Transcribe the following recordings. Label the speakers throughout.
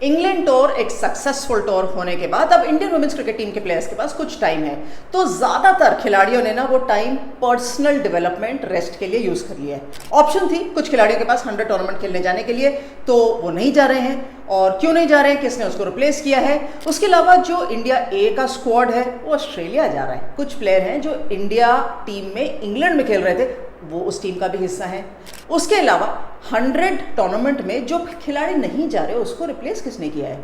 Speaker 1: England tour एक successful tour होने के बाद अब इंडियन वुमेन्स क्रिकेट टीम के प्लेयर्स के पास कुछ टाइम है, तो ज़्यादातर खिलाड़ियों ने ना वो टाइम पर्सनल डेवलपमेंट रेस्ट के लिए यूज़ कर लिया है। ऑप्शन थी कुछ खिलाड़ियों के पास 100 टूर्नामेंट खेलने जाने के लिए, तो वो नहीं जा रहे हैं। और क्यों नहीं जा रहे हैं, किसने उसको रिप्लेस किया है? उसके अलावा जो इंडिया ए का स्क्वाड है वो ऑस्ट्रेलिया जा रहा है। कुछ प्लेयर हैं जो इंडिया टीम में इंग्लैंड में खेल रहे थे, वो उस टीम का भी हिस्सा है। उसके अलावा 100 टूर्नामेंट में जो खिलाड़ी नहीं जा रहे उसको रिप्लेस किसने किया है?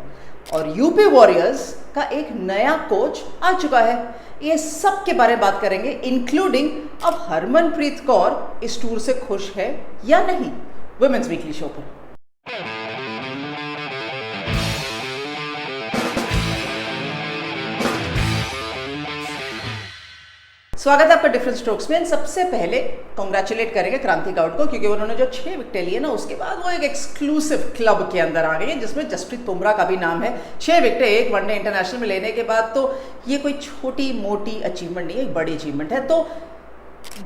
Speaker 1: और यूपी वॉरियर्स का एक नया कोच आ चुका है। ये सब के बारे में बात करेंगे, इंक्लूडिंग अब हरमनप्रीत कौर इस टूर से खुश है या नहीं, वुमेन्स वीकली शो पर। स्वागत है आपका डिफरेंट स्ट्रोक्स में। सबसे पहले कॉन्ग्रेचुलेट करेंगे क्रांति गौड़ को, क्योंकि उन्होंने जो 6 विकेटें लिए ना, उसके बाद वो एक एक्सक्लूसिव क्लब के अंदर आ गई है जिसमें जसप्रीत बुमराह का भी नाम है। 6 विकेटें एक वनडे इंटरनेशनल में लेने के बाद तो ये कोई छोटी मोटी अचीवमेंट नहीं है, एक बड़ी अचीवमेंट है। तो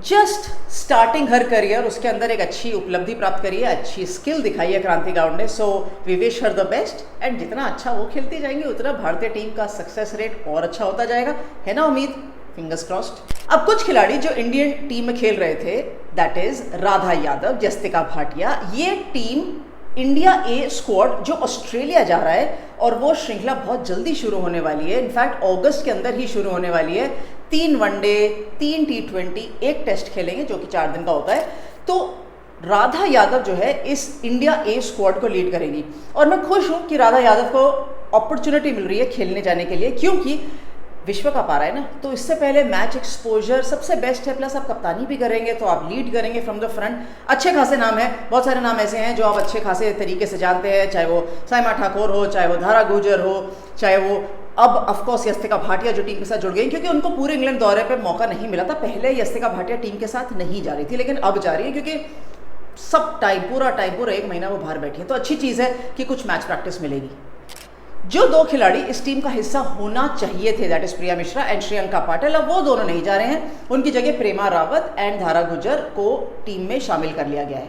Speaker 1: जस्ट स्टार्टिंग हर करियर, उसके अंदर एक अच्छी उपलब्धि प्राप्त करी है, अच्छी स्किल दिखाई है क्रांति गौड़ ने। So we wish her the best, and जितना अच्छा वो खेलती जाएंगे उतना भारतीय टीम का सक्सेस रेट और अच्छा होता जाएगा, है ना उम्मीद? Fingers crossed. अब कुछ खिलाड़ी जो इंडियन टीम में खेल रहे थे, दैट इज राधा यादव, जस्तिका भाटिया, ये टीम इंडिया ए स्क्वाड जो ऑस्ट्रेलिया जा रहा है, और वो श्रृंखला बहुत जल्दी शुरू होने वाली है। इनफैक्ट अगस्त के अंदर ही शुरू होने वाली है। 3 वनडे, 3 T20, 1 टेस्ट खेलेंगे जो कि 4 दिन का होता है। तो राधा यादव जो है इस इंडिया ए स्क्वाड को लीड करेंगी, और मैं खुश हूँ कि राधा यादव को अपॉर्चुनिटी मिल रही है खेलने जाने के लिए, क्योंकि विश्व कप आ रहा है ना, तो इससे पहले मैच एक्सपोजर सबसे बेस्ट है। प्लस आप कप्तानी भी करेंगे तो आप लीड करेंगे फ्रॉम द फ्रंट। अच्छे खासे नाम है, बहुत सारे नाम ऐसे हैं जो आप अच्छे खासे तरीके से जानते हैं, चाहे वो साइमा ठाकुर हो, चाहे वो धारा गुर्जर हो, चाहे वो अब ऑफकोर्स जस्तिका भाटिया जो टीम के साथ जुड़ गई, क्योंकि उनको पूरे इंग्लैंड दौरे पर मौका नहीं मिला था। पहले जस्तिका भाटिया टीम के साथ नहीं जा रही थी, लेकिन अब जा रही है, क्योंकि पूरा 1 महीना वो बाहर बैठी है। तो अच्छी चीज़ है कि कुछ मैच प्रैक्टिस मिलेगी। जो 2 खिलाड़ी इस टीम का हिस्सा होना चाहिए थे, that is Priya Mishra and Shriyanka Patil, अब वो दोनों नहीं जा रहे हैं। उनकी जगह प्रेमा रावत एंड धारा गुर्जर को टीम में शामिल कर लिया गया है।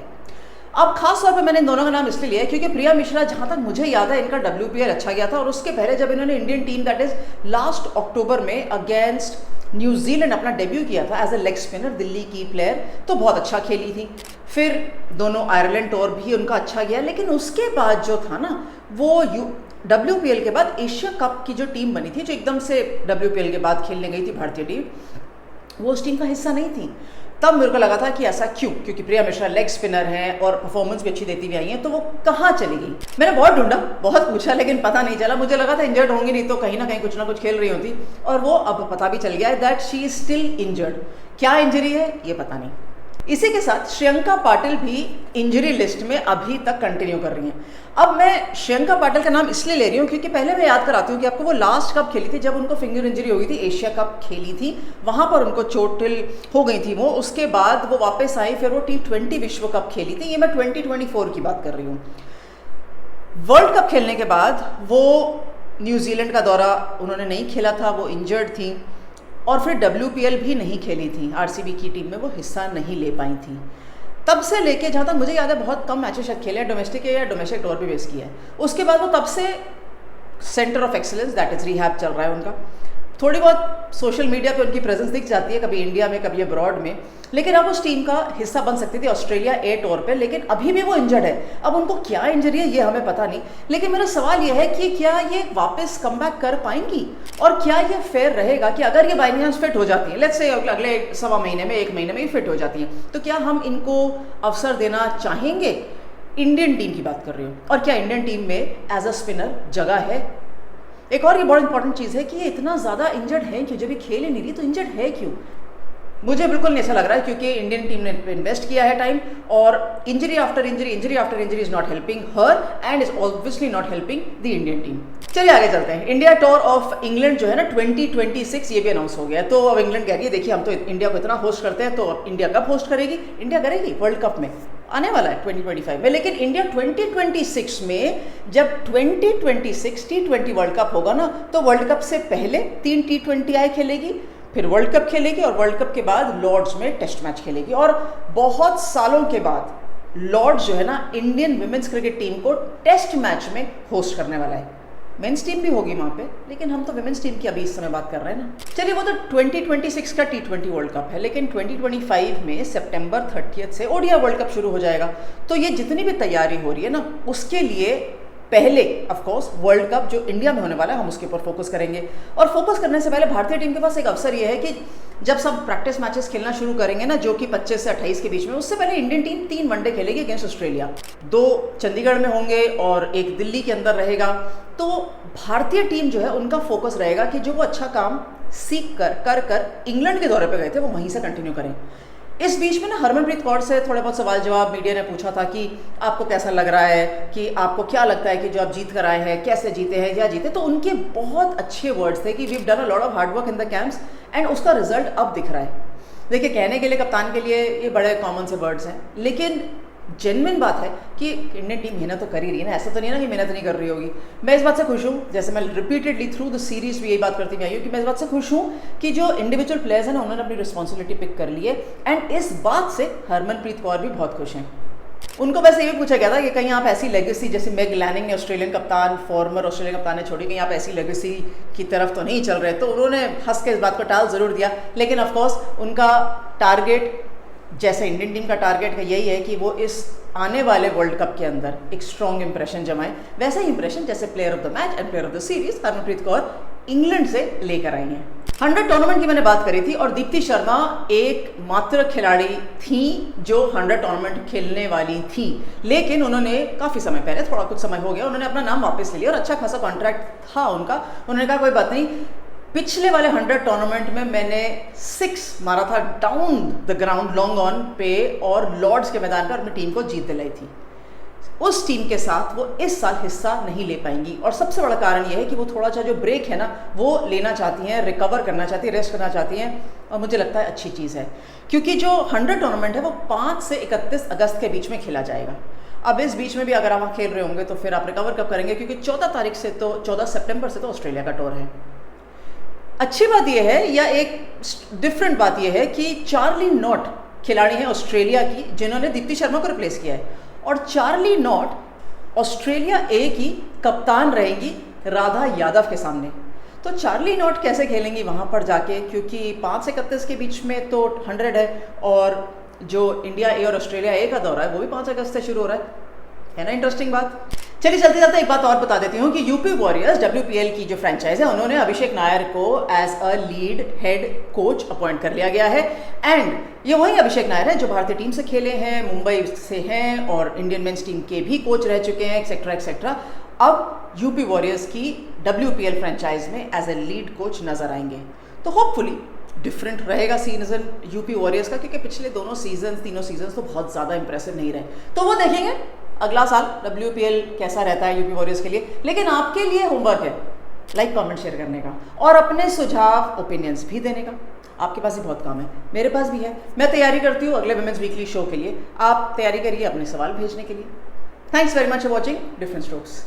Speaker 1: अब खास तौर पे मैंने इन दोनों का नाम इसलिए लिया है क्योंकि प्रिया मिश्रा, जहां तक मुझे याद है, इनका WPL अच्छा गया था, और उसके पहले जब इन्होंने Indian team that is last October में अगेंस्ट न्यूजीलैंड अपना डेब्यू किया था as a leg spinner, Delhi की प्लेयर, तो बहुत अच्छा खेली थी। फिर दोनों आयरलैंड टूर भी उनका अच्छा गया, लेकिन उसके बाद जो था ना, वो WPL के बाद एशिया कप की जो टीम बनी थी, जो एकदम से WPL के बाद खेलने गई थी भारतीय टीम, वो उस टीम का हिस्सा नहीं थी। तब मेरे को लगा था कि ऐसा क्यों, क्योंकि प्रिया मिश्रा लेग स्पिनर हैं और परफॉर्मेंस भी अच्छी देती हुई आई हैं, तो वो कहाँ चली गई? मैंने बहुत ढूंढा, बहुत पूछा, लेकिन पता नहीं चला। मुझे लगा था इंजर्ड होंगी, नहीं तो कहीं ना कहीं कुछ ना कुछ खेल रही होती, और वो अब पता भी चल गया है that she is still injured. क्या इंजरी है ये पता नहीं। इसी के साथ श्रियंका पाटिल भी इंजरी लिस्ट में अभी तक कंटिन्यू कर रही हैं। अब मैं श्रियंका पाटिल का नाम इसलिए ले रही हूँ क्योंकि पहले मैं याद कराती हूँ कि आपको वो लास्ट कब खेली थी, जब उनको फिंगर इंजरी हो गई थी, एशिया कप खेली थी, वहाँ पर उनको चोटिल हो गई थी वो। उसके बाद वो वापस आई, फिर वो T20 विश्व कप खेली थी। ये मैं 2024 की बात कर रही हूँ। वर्ल्ड कप खेलने के बाद वो न्यूजीलैंड का दौरा उन्होंने नहीं खेला था, वो इंजर्ड थी, और फिर WPL भी नहीं खेली थी। RCB की टीम में वो हिस्सा नहीं ले पाई थी। तब से लेके जहाँ तक मुझे याद है बहुत कम मैचेस शायद खेले हैं, डोमेस्टिक या डोमेस्टिक टूर पे बेस किया है। उसके बाद वो तब से centre of excellence that is rehab चल रहा है उनका। थोड़ी बहुत सोशल मीडिया पे उनकी प्रेजेंस दिख जाती है, कभी इंडिया में कभी अब्रॉड में, लेकिन अब उस टीम का हिस्सा बन सकती थी ऑस्ट्रेलिया ए टूर पे, लेकिन अभी भी वो इंजर्ड है। अब उनको क्या इंजरी है ये हमें पता नहीं, लेकिन मेरा सवाल ये है कि क्या ये वापस कम बैक कर पाएंगी, और क्या ये फेयर रहेगा कि अगर ये बाई चांस फिट हो जाती है, लेट्स से अगले 1.25 महीने में, 1 महीने में ही फिट हो जाती है, तो क्या हम इनको अवसर देना चाहेंगे? इंडियन टीम की बात कर रही हूँ। और क्या इंडियन टीम में एज अ स्पिनर जगह है? एक और ये बहुत इंपॉर्टेंट चीज़ है कि ये इतना ज़्यादा इंजर्ड है क्यों? जब ये खेल ही नहीं रही तो इंजर्ड है क्यों? मुझे बिल्कुल नहीं ऐसा लग रहा है, क्योंकि इंडियन टीम ने इन्वेस्ट किया है टाइम, और injury after injury is not helping her and is obviously not helping the Indian team. चलिए आगे चलते हैं। इंडिया टूर ऑफ इंग्लैंड जो है ना 2026, ये भी अनाउंस हो गया है। तो अब इंग्लैंड कह रही है देखिए हम तो इंडिया को इतना होस्ट करते हैं, तो अब इंडिया कब होस्ट करेगी? इंडिया करेगी वर्ल्ड कप में, आने वाला है 2025 में। लेकिन इंडिया 2026 में, जब 2026 T20 वर्ल्ड कप होगा ना, तो वर्ल्ड कप से पहले 3 T20 खेलेगी, फिर वर्ल्ड कप खेलेगी, और वर्ल्ड कप के बाद लॉर्ड्स में टेस्ट मैच खेलेगी। और बहुत सालों के बाद लॉर्ड्स जो है ना इंडियन विमेंस क्रिकेट टीम को टेस्ट मैच में होस्ट करने वाला है। मेंस टीम भी होगी वहाँ पे, लेकिन हम तो विमेंस टीम की अभी इस समय बात कर रहे हैं ना। चलिए, वो तो 2026 का T20 वर्ल्ड कप है, लेकिन 2025 में सितंबर 30 से ओडीआई वर्ल्ड कप शुरू हो जाएगा। तो ये जितनी भी तैयारी हो रही है ना, उसके लिए पहले ऑफ कोर्स वर्ल्ड कप जो इंडिया में होने वाला है, हम उसके ऊपर फोकस करेंगे। और फोकस करने से पहले भारतीय टीम के पास एक अवसर ये है कि जब सब प्रैक्टिस मैचेस खेलना शुरू करेंगे ना, जो कि 25 से 28 के बीच में, उससे पहले इंडियन टीम 3 वनडे खेलेगी अगेंस्ट ऑस्ट्रेलिया। 2 चंडीगढ़ में होंगे और एक दिल्ली के अंदर रहेगा। तो भारतीय टीम जो है उनका फोकस रहेगा कि जो वो अच्छा काम सीख कर इंग्लैंड के दौरे पे गए थे, वो वहीं से कंटिन्यू करें। इस बीच में ना हरमनप्रीत कौर से थोड़े बहुत सवाल जवाब मीडिया ने पूछा था कि आपको कैसा लग रहा है, कि आपको क्या लगता है कि जो आप जीत कर आए हैं, कैसे जीते हैं या जीते। तो उनके बहुत अच्छे वर्ड्स थे कि we have done a lot of hard work in the camps and उसका रिजल्ट अब दिख रहा है। देखिए, कहने के लिए कप्तान के लिए ये बड़े कॉमन से वर्ड्स हैं, लेकिन जेन्युइन बात है कि इंडियन टीम मेहनत तो कर ही रही है ना। ऐसा तो नहीं है ना कि मेहनत नहीं कर रही होगी। मैं इस बात से खुश हूँ, जैसे मैं रिपीटेडली थ्रू द सीरीज भी यही बात करती हुई आई हूँ कि मैं इस बात से खुश हूँ कि जो इंडिविजुअल प्लेयर्स हैं ना, उन्होंने अपनी रिस्पॉन्सिबिलिटी पिक कर ली है। एंड इस बात से हरमनप्रीत कौर भी बहुत खुश हैं। उनको वैसे ये भी पूछा गया था कि कहीं आप ऐसी लेगेसी, जैसे मेग लैनिंग ने ऑस्ट्रेलियन कप्तान, फॉर्मर ऑस्ट्रेलियन कप्तान ने छोड़ी, कहीं आप ऐसी लेगेसी की तरफ तो नहीं चल रहे। तो उन्होंने हंस के इस बात को टाल जरूर दिया, लेकिन ऑफकोर्स उनका टारगेट, जैसे इंडियन टीम का टारगेट का यही है कि वो इस आने वाले वर्ल्ड कप के अंदर एक स्ट्रॉन्ग इंप्रेशन जमाएं। वैसा ही इंप्रेशन जैसे player of the match and player of the series Harmanpreet Kaur England से लेकर आई हैं। 100 टूर्नामेंट की मैंने बात करी थी, और दीप्ति शर्मा एक मात्र खिलाड़ी थी जो 100 टूर्नामेंट खेलने वाली थी। लेकिन उन्होंने काफ़ी समय पहले, थोड़ा कुछ समय हो गया, उन्होंने अपना नाम वापस ले लिया और अच्छा खासा कॉन्ट्रैक्ट था उनका। उन्होंने कहा कोई बात नहीं, पिछले वाले 100 टूर्नामेंट में मैंने 6 मारा था down the ground long on पे और लॉर्ड्स के मैदान पर अपनी टीम को जीत दिलाई थी। उस टीम के साथ वो इस साल हिस्सा नहीं ले पाएंगी, और सबसे बड़ा कारण ये है कि वो थोड़ा सा जो ब्रेक है ना, वो लेना चाहती हैं, रिकवर करना चाहती हैं, रेस्ट करना चाहती हैं। और मुझे लगता है अच्छी चीज़ है, क्योंकि जो 100 टूर्नामेंट है वो 5 से 31 अगस्त के बीच में खेला जाएगा। अब इस बीच में भी अगर आप खेल रहे होंगे तो फिर आप रिकवर कब करेंगे, क्योंकि 14 सितंबर से तो ऑस्ट्रेलिया का टूर है। अच्छी बात यह है, या एक डिफरेंट बात यह है कि चार्ली नॉट खिलाड़ी हैं ऑस्ट्रेलिया की, जिन्होंने दीप्ति शर्मा को रिप्लेस किया है। और चार्ली नॉट ऑस्ट्रेलिया ए की कप्तान रहेंगी राधा यादव के सामने। तो चार्ली नॉट कैसे खेलेंगी वहाँ पर जाके, क्योंकि 5 से 31 के बीच में तो 100 है, और जो इंडिया ए और ऑस्ट्रेलिया ए का दौरा है वो भी 5 अगस्त से शुरू हो रहा है ना। इंटरेस्टिंग बात। चलिए, चलते जाते एक बात और बता देती हूँ कि यूपी वॉरियर्स WPL की जो फ्रेंचाइज है, उन्होंने अभिषेक नायर को as a lead head coach appoint कर लिया गया है। एंड ये वही अभिषेक नायर है जो भारतीय टीम से खेले हैं, मुंबई से हैं, और इंडियन मेंस टीम के भी कोच रह चुके हैं, एक्सेट्रा एक्सेट्रा। अब यूपी वॉरियर्स की WPL फ्रेंचाइज में एज ए लीड कोच नजर आएंगे। तो होपफुली डिफरेंट रहेगा सीजन यूपी वॉरियर्स का, क्योंकि पिछले तीनों सीजन तो बहुत ज़्यादा इंप्रेसिव नहीं रहे। तो वो देखेंगे अगला साल WPL कैसा रहता है यूपी वॉरियर्स के लिए। लेकिन आपके लिए होमवर्क है लाइक कमेंट शेयर करने का, और अपने सुझाव ओपिनियंस भी देने का। आपके पास भी बहुत काम है, मेरे पास भी है। मैं तैयारी करती हूँ अगले विमेंस वीकली शो के लिए, आप तैयारी करिए अपने सवाल भेजने के लिए। Thanks very much for watching different strokes.